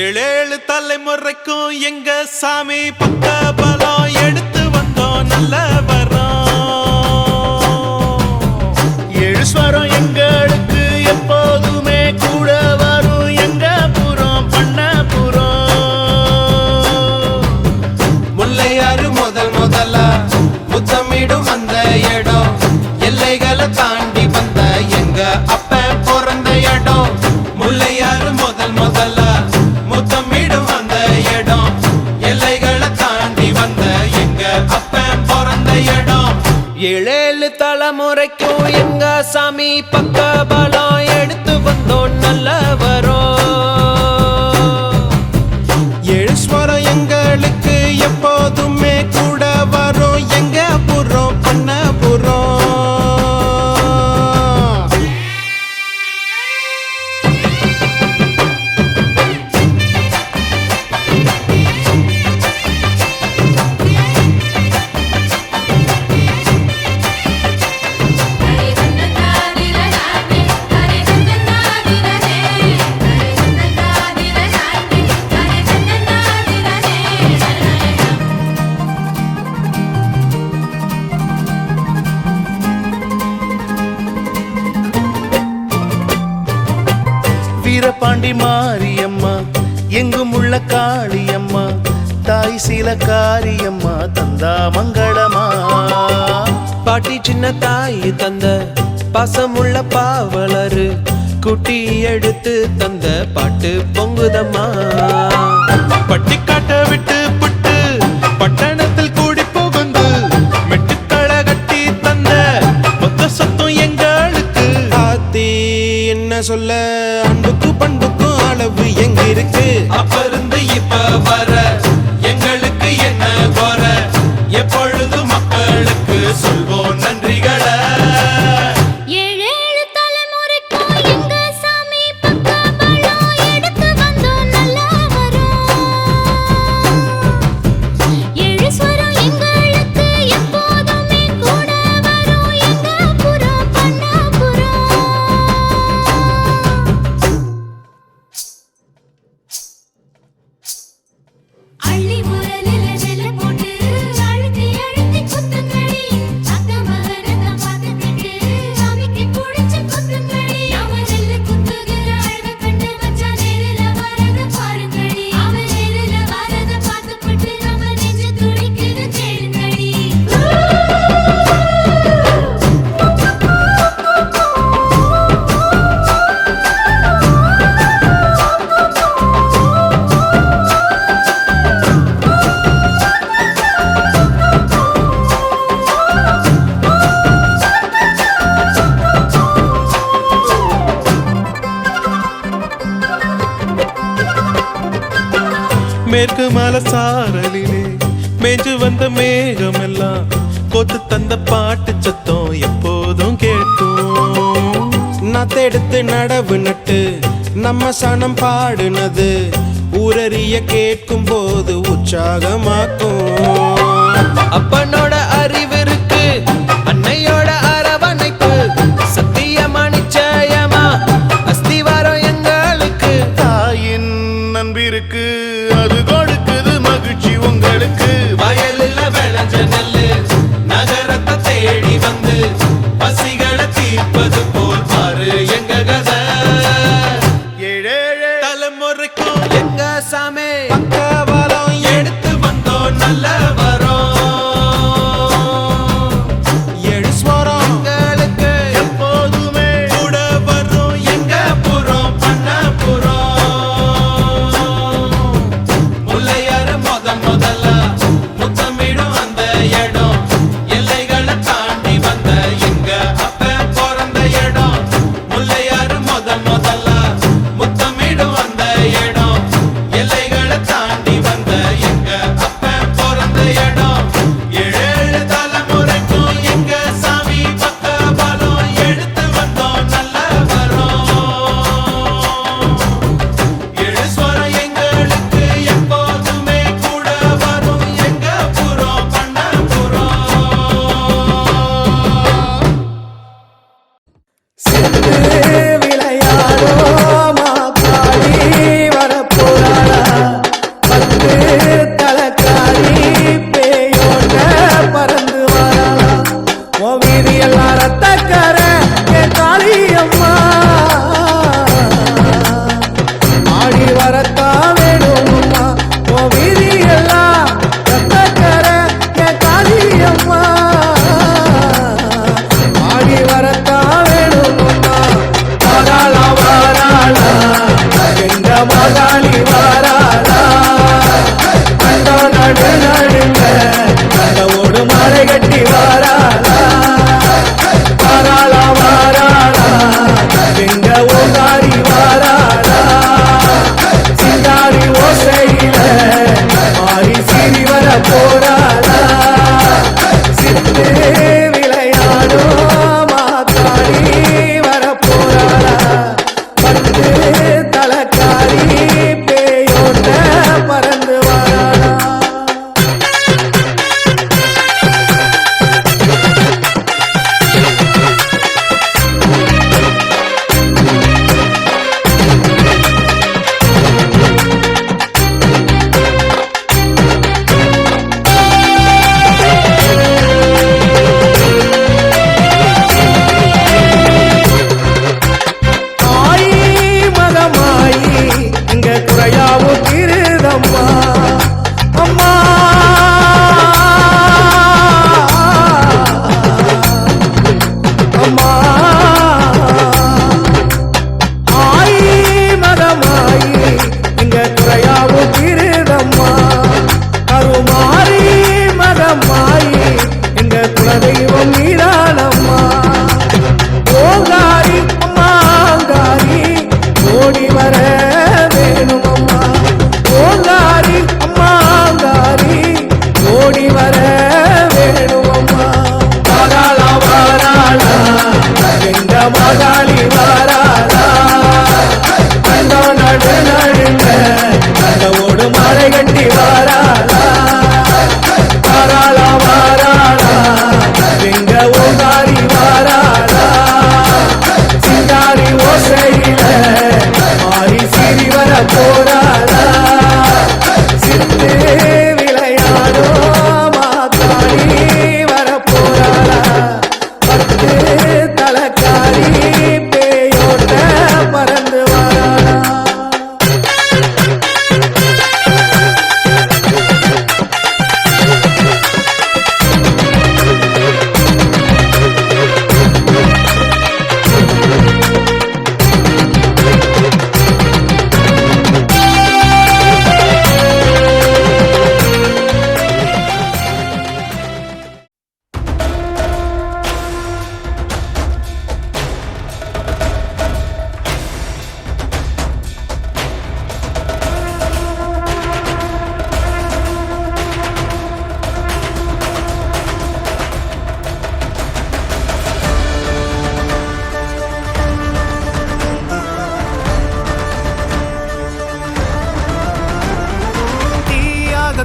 ஏழேழு தலைமுறைக்கும் எங்க சாமி பக்க பலம் எடுத்து வந்தோம் நல்ல வரோம். ஏழு ஸ்வரம் எங்களுக்கு எப்போதுமே கூட வரும் எங்க புறம் பண்ணபுரம். முல்லையாறு முதலா முத்தமிடும் அந்த இடம் எல்லைகளை தாண்டி வந்த எங்க அப்ப பிறந்த இடம். முல்லையாறு முதலா முத்தமிடும் அந்த இடம் எல்லைகளை தாண்டி வந்த எங்க அப்ப பிறந்த இடம். ஏழேழு தலைமுறைக்கும் எங்க சாமி பக்க பலம் எடுத்து வந்தோம் நல்ல வரோம். ஏழு ஸ்வரம் எங்களுக்கு எப்போதுமே கூட வரும் எங்க புறம் பண்ணபுரம். வீரபாண்டி மாரியம்மா எங்கும் உள்ள காளியம்மா தாய் சீல காரியம்மா தந்தா மங்களமா. பாட்டி சின்ன தாய் தந்த பாசமுள்ள பாவலரு குட்டி எடுத்து தந்த பாட்டு பொங்குதம்மா. பட்டி காட்ட விட்டு புட்டு பட்டணத்தில் கூடி புகுந்து மெட்டுக்கள கட்டி தந்த மொத்த சொத்தம் எங்களுக்கு. ஆத்தி என்ன சொல்ல அன்புக்கு பண்புக்கும் அளவு எங்க இருக்கு. அப்ப இருந்து இப்ப வர எங்களுக்கு என்ன குற எப்பொழுது மக்களுக்கு சொல்வோம் நன்றிகளை. ஏழேழு தலைமுறைக்கும் எங்க சாமி பக்க பலம் எடுத்து வந்தோம் நல்ல வரோம். ஏழு ஸ்வரம் எங்களுக்கு எப்போதுமே கூட வரும் எங்க புறம் பண்ணபுரம். அள்ளி உரலில நெல்ல போட்டு அழுத்தி அழுத்தி குத்துங்கடி. அத்த மகனத பார்த்துக்கிட்டு சாமிக்கு புடிச்சு குத்துங்கடி. அவன் நெல்லு குத்துகிற அழக கண்டு மச்சான் நேரில வரத பாருங்கடி. அவன் நேரில வரத பார்த்துக்கிட்டு நம்ம நெஞ்சு துடிக்குது கேளுங்கடி. மேற்கு மலை சாரலிலே மேஞ்சு வந்த மேகம் எல்லாம் கொத்து தந்த பாட்டு சத்தம் எப்போதும் கேட்கும். நத்தெடுத்து நடவு நட்டு நம்ம சனம் பாடுனது ஊரறிய கேட்கும் போது உற்சாகமாக்கும். அப்பனோட அறிவு இருக்கு அன்னையோட அரவணைப்பு சத்தியமா நிச்சயமா அஸ்திவாரம் எங்களுக்கு. தாயின் நம்பிருக்கு அது கொடுக்குது மகிழ்ச்சி உங்களுக்கு. வயலில் விளைஞ்ச நெல்லு நகரத்தை தேடி வந்து பசிகளை தீர்ப்பது போல் பாரு எங்க கதை. ஏழேழு தலைமுறைக்கும் எங்க சாமி பக்கபலம் எடுத்து வந்தோம் நல்ல வரோம். ஏழு ஸ்வரம் எங்களுக்கு எப்போதுமே கூட வரும் எங்க புறம் பண்ணபுரம். முல்லையாறு முதலா முத்தமிடும் அந்த இடம் எல்லைகளை தாண்டி வந்த எங்க அப்ப பிறந்த இடம். முல்லையாறு முதலா முத்தமிடும் அந்த இடம் எல்லைகளை தாண்டி வந்த எங்க அப்ப பிறந்த இடம். ஏழேழு தலைமுறைக்கும் எங்க சாமி பக்க பலம் எடுத்து வந்தோம் நல்ல வரோம். ஏழு ஸ்வரம் எங்களுக்கு எப்போதுமே கூட வரும் நடு நடுங்க ஓடு மாலை கட்டி வாராளா வாராளா வாராளா எங்க ஓங்காரி வாராளா சிங்காரி ஓசையில மாறி சீறி வர போறாளா சித்து விளையாடோ மாத்தாடி வர போறாளா பத்து தலக்காரி பேயோட்ட பறந்து வாராளா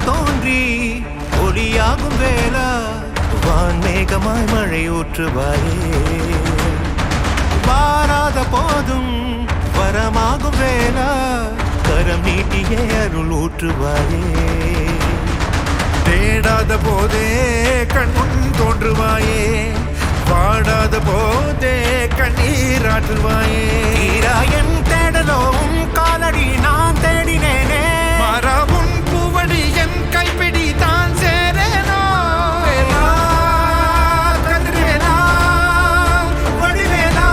தோன்றி ஒளியாகும் வேளா வான்மேகமாய் மழை ஊற்றுவாயே வாராத போதும் வரமாகும் வேளா கரம் நீட்டியே அருள் ஊற்றுவாயே தேடாத போதே கண்முன் தோன்றுவாயே பாடாத போதே கண்ணீராற்றுவாயே என் தேடலும் காலடி நான் தேடினேனே மரபும் பூவடி என் கைப்பிடி தான் சேரேனோ வேலா கதிர்வேலா வடிவேலா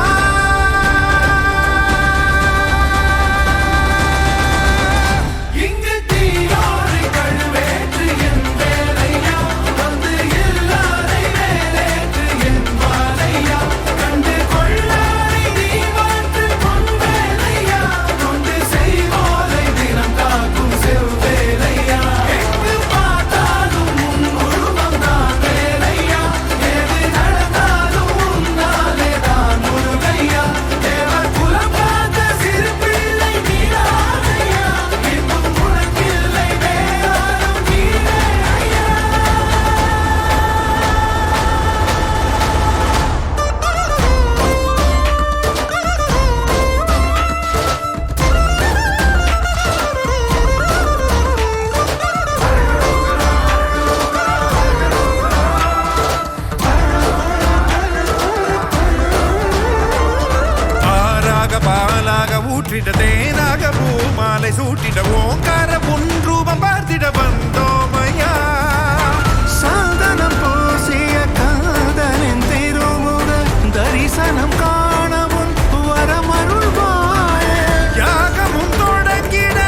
இங்கு தீயோடு கழுவேற்று என் வேலையா வந்து இல்லாதை வேலேற்று என் வாழையா கண்டு கொள்ளாரை நீ மாற்று பொன் வேலையா கொண்டு செய்வோலை தினம் காக்கும் செவ்வேலையா எங்கு பார்த்தாலும் உன் உருவம் தான் வேலையா எது நடந்தாலும் உன்னாலே தான் முருகையா தேவர் குலம் பார்த்த சிறு பிள்ளை நீராதையா இன்னும் உனக்கில்லை வேறாரும் நீரே ஐயா ஆறாக பாலாக ஊற்றிட தேனாக பூமாலை சூட்டிட ஓங்கார உன் ரூபம் பார்த்திட வந்தோமையா சாதனம் பூசிய காதலின் திருமுக தரிசனம் காணவும் வரமருள்வாயே யாகமும் தொடங்கிட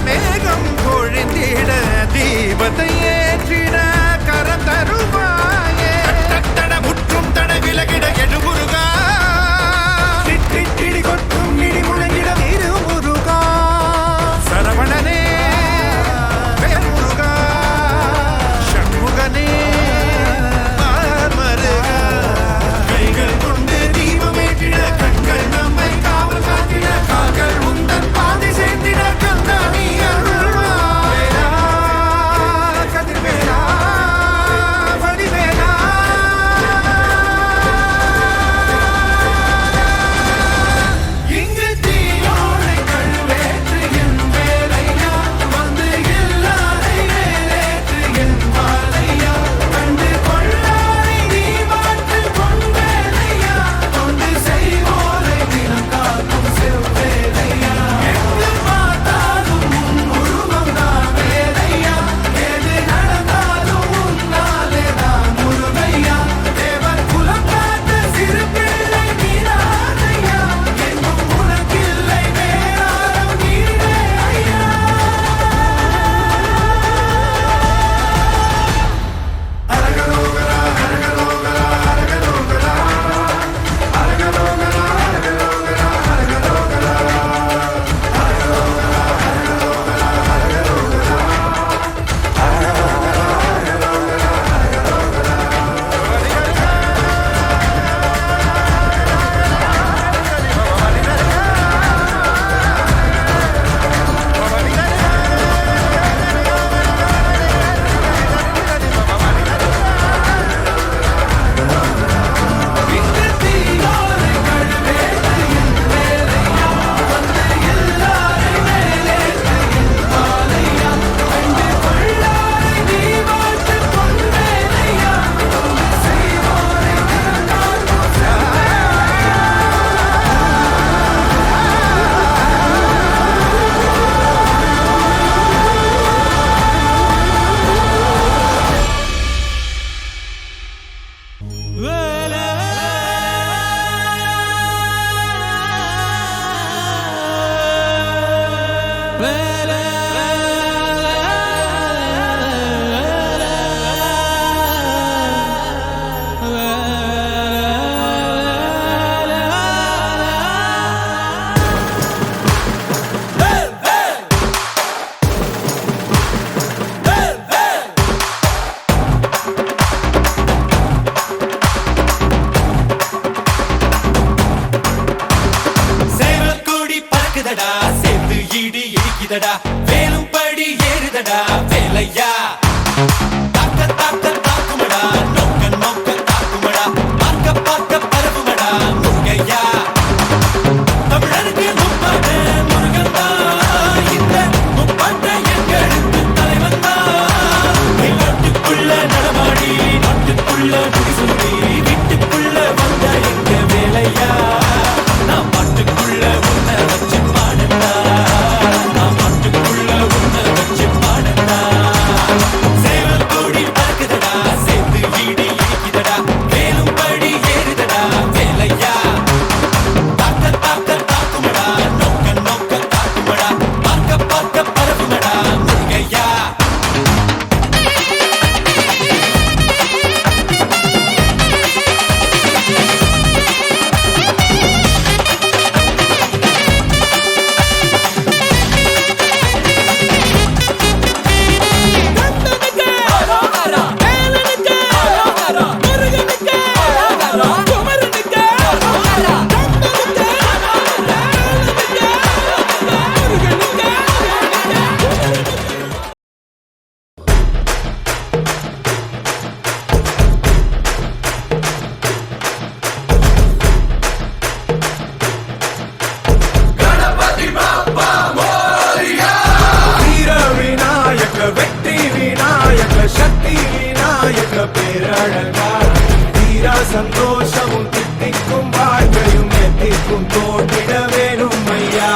மேகம் பொழிந்திட தீபத்தையே பேரழகா தீரா சந்தோஷமும் தித்திக்கும் வாழ்க்கையும் எத்திக்கும் தோன்றிட வேணும் ஐயா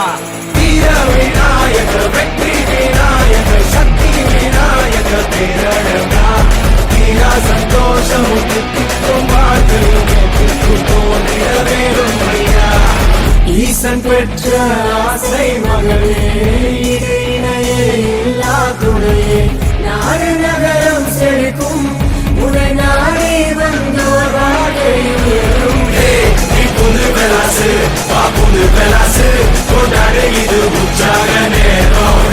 வீர விநாயக வெற்றி விநாயக சக்தி விநாயக பேரழகா தீரா சந்தோஷமும் தித்திக்கும் வாழ்க்கையும் எத்திக்கும் தோன்றிட வேணும் ஐயா ஈசன் பெற்ற ஆசை மகளே இது இணையே இல்லா துணையே நாடு நகரம் செழிக்கும் உனை நாடே வந்தோர் வாழ்க்கை உயரும் நீ புது பெலாசு புது பெலாசு கொண்டாடு இது உற்சாக நேரம்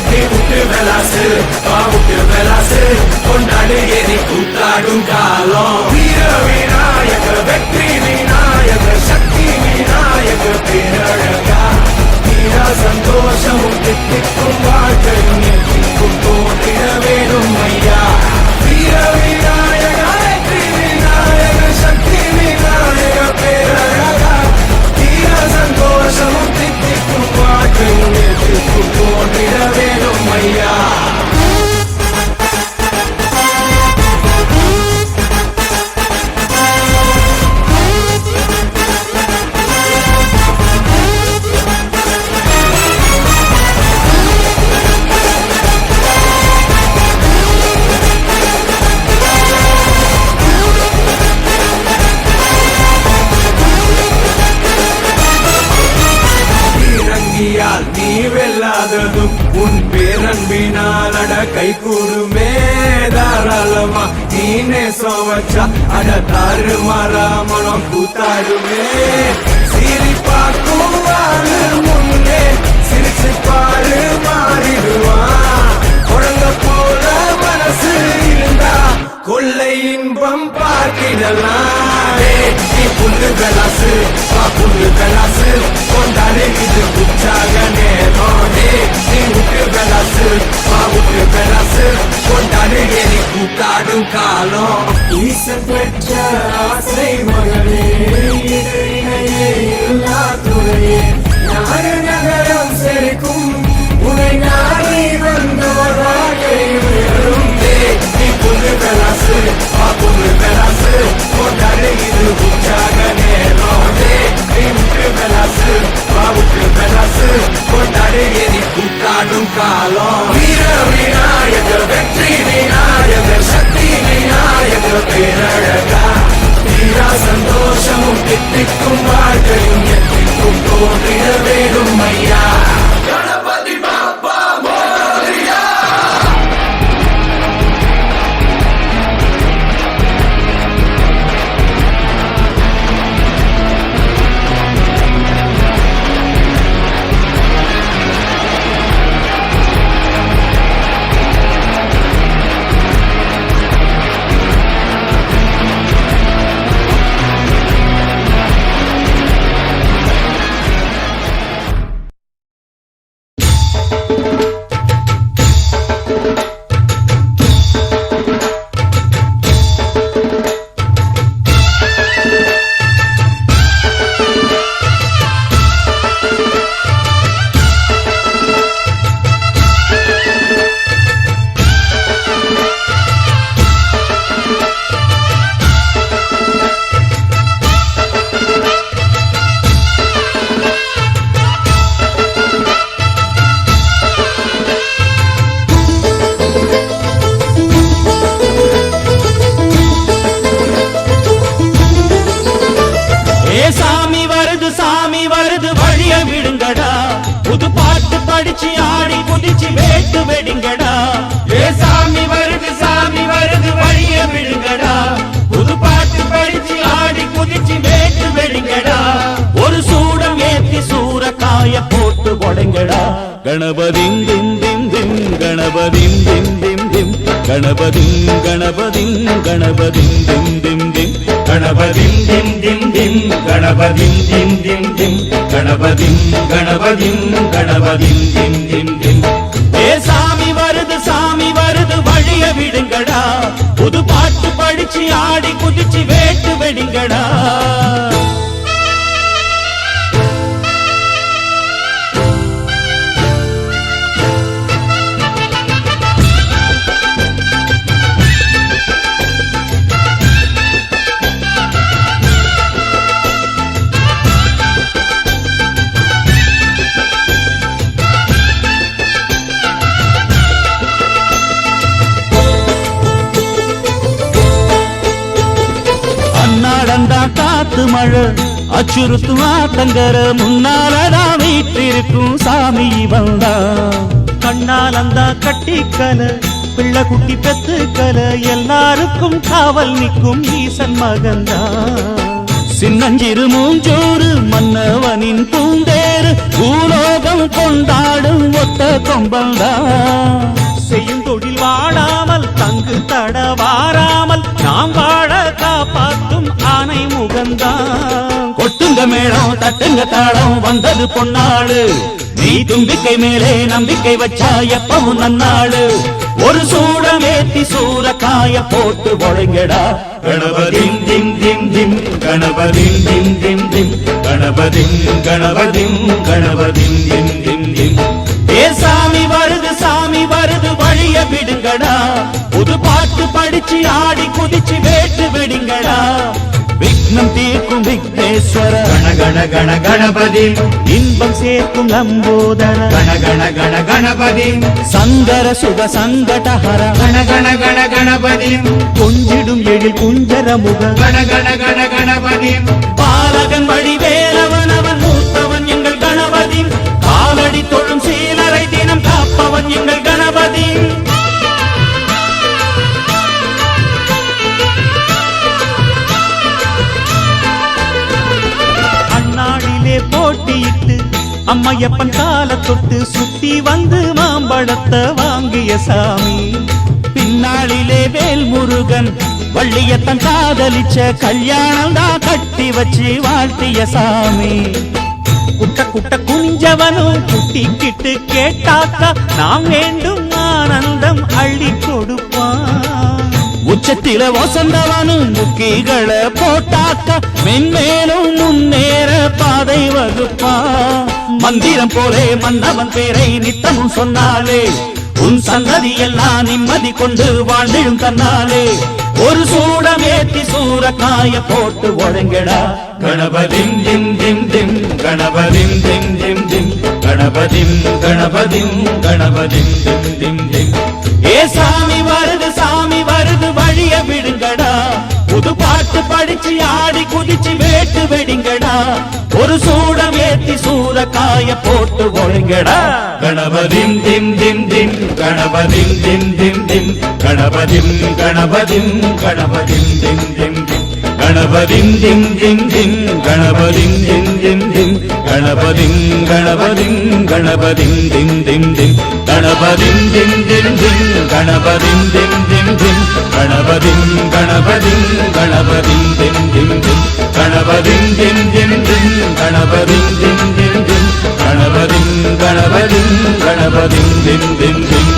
நீ விட்டு பெலாசு விட்டு பெலாசு கொண்டாடு எரி கூத்தாடும் காலம் வீர விநாயக வெற்றி விநாயக சக்தி விநாயக பேரழகா வீரா சந்தோஷமும் தித்திக்கும் வாழ்க்கையும் எத்திக்கும் தோன்றிட வேணும் ஐயா வீர விநாயக வெற்றி விநாயக சக்தி விநாயக பேரழகா வீரா சந்தோஷமும் தித்திக்கும் வாழ்க்கையும் எத்திக்கும் தோன்றிட வேணும் ஐயா பீரங்கியால் நீ வெல்லாததும் உன் பேரன்பினால் அட கை கூடுமே தாராளமா நீ நேசம் வச்சா அட தாறு மாறா மனம் கூத்தாடுமே சிரி பார்க்கும் வாழு முன்னே சிரிச்சு பாரு மாறிடுவான் குழந்தை போல மனசு இருந்தா கொள்ளை இன்பம் பார்க்கிடலாம் நீ புல்லு கலாசு புல்லு கலாசு கொண்டாடு இது உற்சாக நேரம் நீ விட்டு கலாசு விட்டு கலாசு கொண்டாடு எரி கூத்தாடும் காலம் ஈசன் பெற்ற ஆசை மகளே இது இணையே இல்லா துணையே நாடு நகரம் செழிக்கும் உனை நாடி வந்தோர் வாழ்க்கை உயரும் நீ புது பெலாசு புது பெலாசு கொண்டாடு இது உற்சாக நேரம் நீ விட்டு பெலாசு விட்டு பெலாசு கொண்டாடு எரி கூத்தாடும் காலம் வீர விநாயக வெற்றி விநாயக சக்தி விநாயக பேரழகா வீரா சந்தோஷமும் தித்திக்கும் வாழ்க்கையும் எத்திக்கும் தோன்றிட வேணும் ஐயா கணபதி பாப்பா மோரியா படிச்சு ஆடி குதிச்சு வேட்டு வெடிங்கடா ஏ சாமி வருது வழிய விடுங்கடா புது பாட்டு படிச்சு ஆடி குதிச்சு வேட்டு வெடிங்கடா ஒரு சூடம் ஏத்தி சூறக்காய போட்டு உடைங்கடா கணபதிம் திம் திம் திம் கணபதிம் திம் திம் திம் கணபதிம் கணபதிம் கணபதிம் திம் திம் திம் கணபதிம் திம் திம் திம் கணபதிம் திம் திம் திம் கணபதிம் கணபதிம் கணபதிம் திம் திம் திம் ஏ சாமி வருது வழிய விடுங்கடா புது பாட்டு படிச்சு ஆடி குதிச்சு வேட்டு வெடிங்கடா காத்து மழை அச்சுறுத்தும் ஆத்தங்கர முன்னாலதான் வீட்டிருக்கும் சாமி வந்தா கண்ணால் அந்த கட்டிக்கல பிள்ளை குட்டி பெத்துக்கல எல்லாருக்கும் காவல் நிற்கும் ஈசன் மகந்தா சின்னஞ்சிறு மூஞ்சோறு மன்னவனின் பூந்தேறு பூலோகம் கொண்டாடும் ஒத்த கொம்பந்தா செய்யும் தொழில் வாடாமல் தங்கு தட வாராமல் நாம் வாழ காப்பாற்றும் ஆனை முகந்தா கொட்டுங்க மேளம் தட்டுங்க தாளம் வந்தது பொன்னாடு நீ தும்பிக்கை மேலே நம்பிக்கை வச்சா எப்பவும் நன்னாடு ஒரு சூடமேத்தி சூரக்காய போட்டு ஒழுங்கடா கணபதிம் திம் திம் திம் கணபதிம் திம் திம் திம் கணபதிம் கணபதிம் கணபதிம் திம் திம் திம் ஏ சாமி வருது வழிய விடுங்கடா புது பாட்டு படிச்சு ஆடி குதிச்சு வேட்டு விடுங்கடா விக்னம் தீர்க்கும் விக்னேஸ்வர கண கண கண கணபதி இன்பம் சேர்க்கும் லம்போதர கண கண கண கணபதி சங்கர சுக சங்கடஹர கண கண கண கணபதி கொஞ்சிடும் எழில் குஞ்சர முக கண கண கண கணபதி பாலகன் வழி வேலவன் அவன் மூத்தவன் எங்கள் கணபதி காலடி தொழும் சீலரை தினம் காப்பவன் எங்கள் கணபதி அந்நாளிலே போட்டியிட்டு அம்மையப்பன் கால தொட்டு சுத்தி வந்து மாம்பழத்தை வாங்கிய சாமி பின்னாளிலே வேல் முருகன் வள்ளியத்தன் காதலிச்ச கல்யாணம் தான் கட்டி வச்சு வாழ்த்திய சாமி குட்ட குட்ட குஞ்சவனும் குட்டிக்கிட்டு கேட்டாக்கா நாம் வேண்டும் ஆனந்தம் அள்ளி கொடுப்பான் உச்சத்தில வசந்தவனும் முக்கிகளை போட்டாக்கா மென்மேலும் முன்னேற பாதை வகுப்பா மந்திரம் போலே மன்னவன் பேரை நித்தமும் சொன்னாலே உன் சந்ததி எல்லாம் நிம்மதி கொண்டு வாழ்ந்திடும் தன்னாலே ஒரு சூடமேத்தி சூரக்காய போட்டு ஒழுங்கடா கணபதிம் திம் திம் திம் கணபதிம் திம் திம் திம் கணபதிம் கணபதிம் கணபதிம் திம் திம் திம் ஏ சாமி வருது வழிய விடுங்கடா புது பாட்டு படிச்சு ஆடி குதிச்சு வேட்டு வெடிங்கடா ஒரு சூடமேத்தி சூரக்காய போட்டு ஒழுங்கடா கணபதிம் திம் திம் திம் கணபதிம் திம் திம் திம் கணபதிம் கணபதிம் கணபதிம் திம் திம் திம் கணபதிம் திம் திம் திம் கணபதிம் திம் திம் திம் கணபதிம் கணபதிம் கணபதிம் திம் திம் திம் கணபதிம் திம் திம் திம் கணபதிம் திம் திம் திம் கணபதிம் கணபதிம் கணபதிம் திம் திம் திம் கணபதிம் திம் திம் திம் கணபதிம் திம் திம் திம் கணபதிம் கணபதிம் கணபதிம் திம் திம் திம்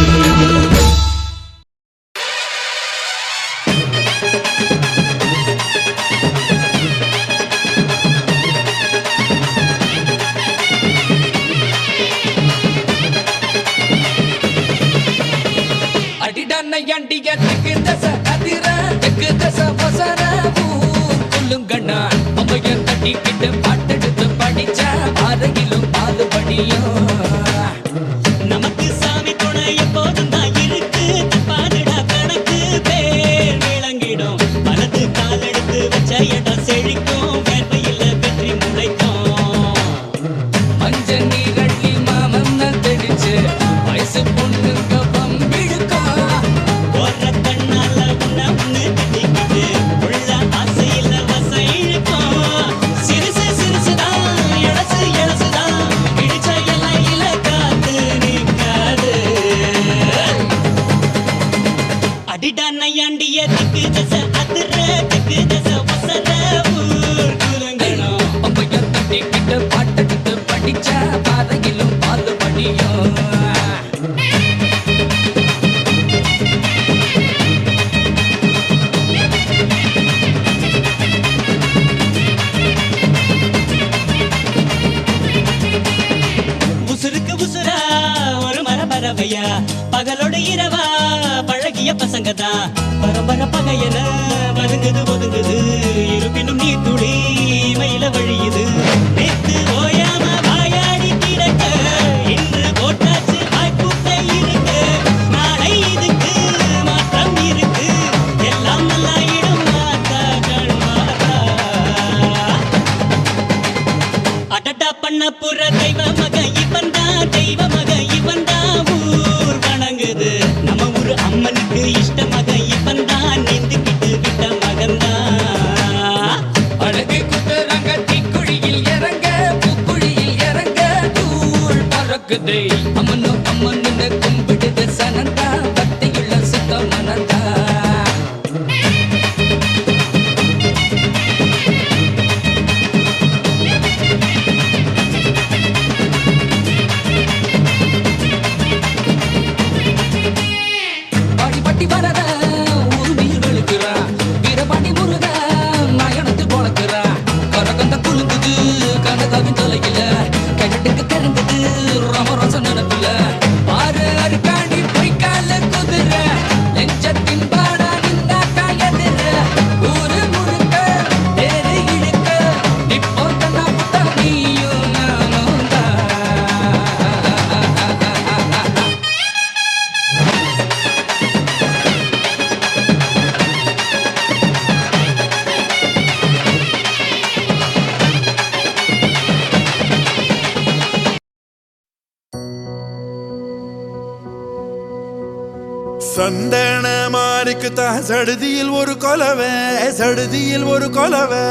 நமக்கு சாமி துணை எப்போதும் தான் இருக்கு பாதுடா கணக்கு பேர் விளங்கிடும் வலது கால் எடுத்து வச்ச இடம் செழிக்கும் வேர்வையில் வெற்றி முளைக்கும் மஞ்ச நீரள்ளி மாமன் தெளிச்சு வயசு பொண்ணுங்க பம்பிழுக்கும் போற கண்ணால உன்னை திட்டிக்கிட்டு உள்ள ஆசையில வசம் இழுக்கும் சிறுசு சிறுசுதான் எழசுதான் இடிச்ச இலையில காத்து நிற்காது அடிடா நையாண்டிய திக்கு தசை அதிர திக்கு தசை வசர ஊர் குலங்கணும் அம்மையார் தட்டிக்கிட்டு பாட்டெடுத்து படிச்ச பாதையிலும் பால் படியும் உசுருக்கு உசுரா ஒரு மரபரவையா பகலோடு இரவா பழகிய பசங்க தான் பரம்பர பகையன வருங்குது ஒதுங்குது இருப்பினும் நீ துளி மயில வழியுது நேத்து ஓயாம வாயாடி கிடக்க இன்று போட்டாச்சு வாய்ப்புத்தை இருக்கு நாளை இதுக்கு மாற்றம் இருக்கு எல்லாம் நல்லா இடம் மாத்தா கண்மாத்தா சந்தன மாறிக்கு தான் சடுதியில் ஒரு கொலவை, சடுதியில் ஒரு கொலவை.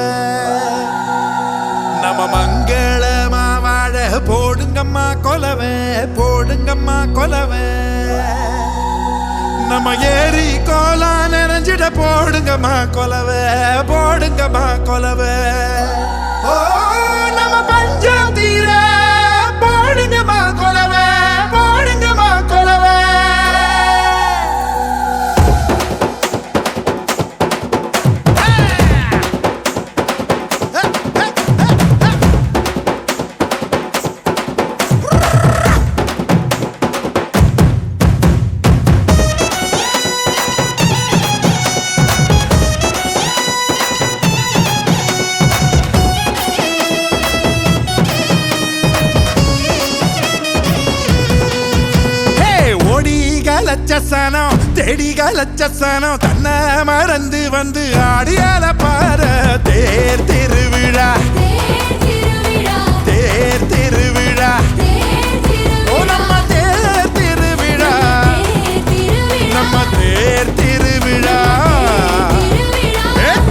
நம்ம மங்களமா வாழ போடுங்கம்மா கொலவை, போடுங்கம்மா கொலவை. நம்ம ஏரி கோலா நிறைஞ்சிட போடுங்கம்மா கொலவை, போடுங்கம்மா கொலவை. ஓ நம்ம பஞ்சம் தீர போடுங்கம்மா கொலவை, போடுங்கம்மா கொலவை. லட்சசனம் தேடி லட்சசனம் தன்னை மறந்து வந்து ஆடியால பாரு. தேர் திருவிழா, தேர் திருவிழா, ஓ நம்ம தேர் திருவிழா, நம்ம தேர் திருவிழா.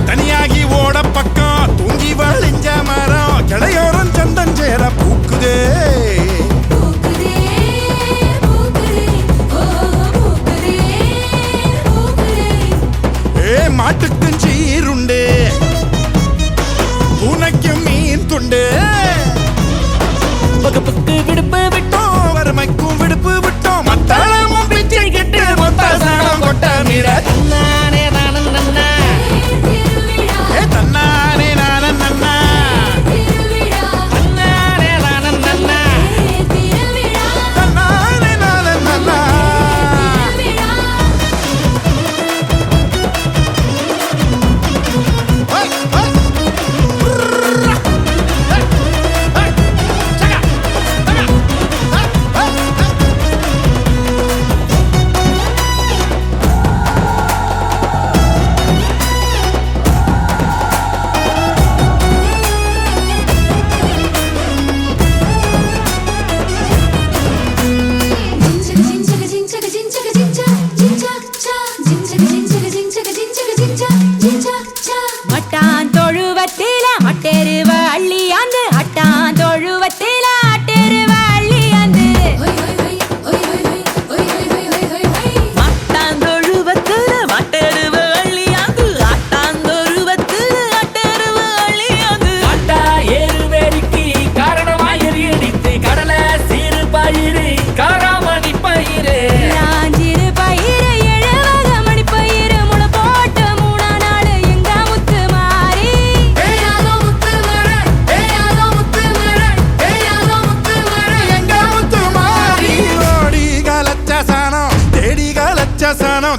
தனியாகி ஓட பக்கம் தூங்கி வழிஞ்ச மரம் கிளையோரம் சந்தன் சேர பூக்குதே. மாட்டுக்கும் சீருண்டு, உனக்கும் மீன் துண்டு. வகுப்புக்கு விடுப்பு விட்டோம், வறுமைக்கும் விடுப்பு விட்டோம். மத்தாளமும் பிச்சை கெட்டு மொத்த சாணம் கொட்ட மீற. தன்னானே நானும் நன்னா, தன்னானே நானும் நன்னா, தன்னானே நானும் நன்னா, தன்னானே நானும் நன்னா.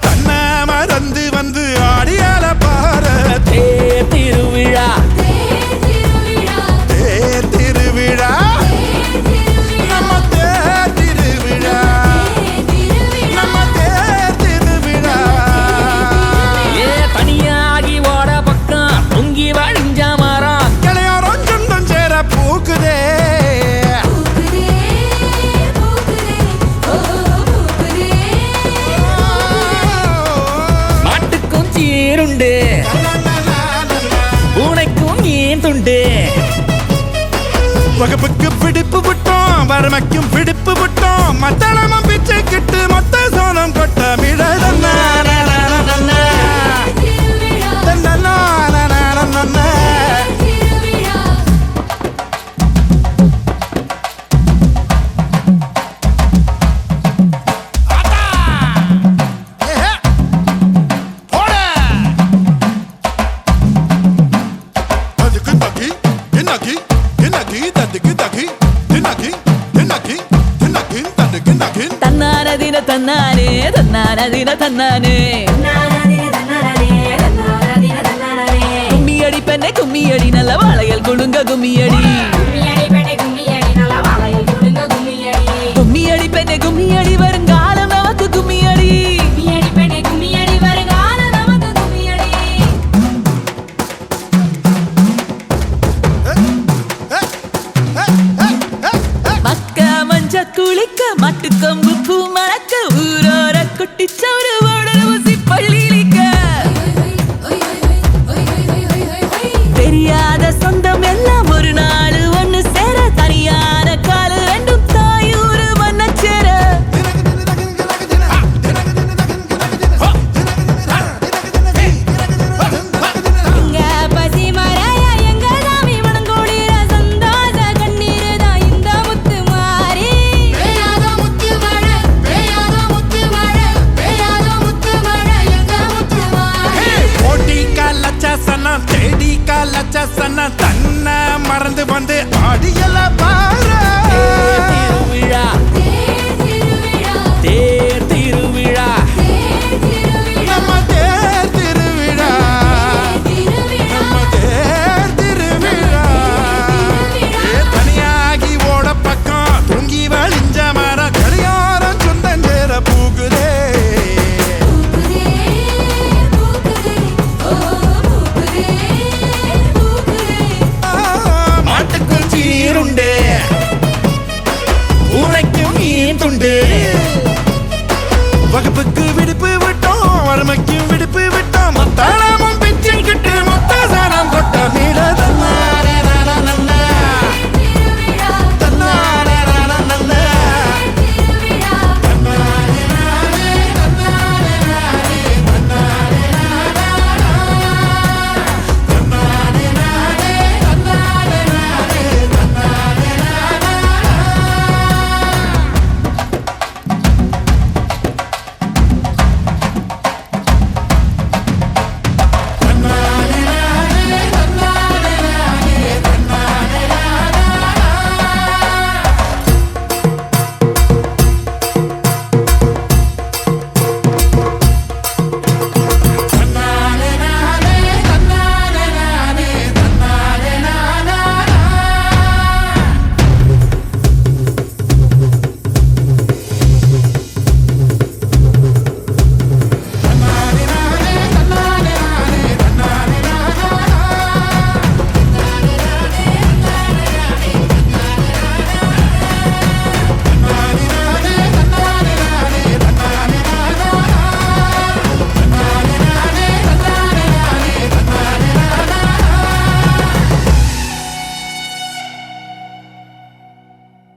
தன்னை மறந்து வந்து ஆடியால பாரு. தேர் திருவிழா, தேர் திருவிழா, நம்ம தேர் திருவிழா, நம்ம தேர் திருவிழா. ஏ தனியாகி ஓட பக்கம் பொங்கி வழிஞ்ச மரம் கிளையோரம் சொந்தம் சேர பூக்குதே. சீருண்டு, உனக்கும் மீன் துண்டு. வகுப்புக்கு பிடிப்பு விட்டோம், வறுமைக்கும் பிடிப்பு விட்டோம். மத்தளமும் பிச்சை கிட்டு மொத்த சோனம் கொட்ட மிட. தன்னானதின தன்னானே, தன்னானதின தன்னானே. கும்மியடி பெண்ணே கும்மியடி, நல்ல வாழையல் குழுங்க கும்மியடி. கும்மியடி பெண்ணே கும்மியடி, வருங்காலம் நமக்கு கும்மியடி. மக்க மஞ்ச குளிக்க, மாட்டுக்கொம்பு பூ மணக்க, ஊரோர குட்டிச்சவரு லட்ச சன்ன தன்னை மறந்து வந்து ஆடியல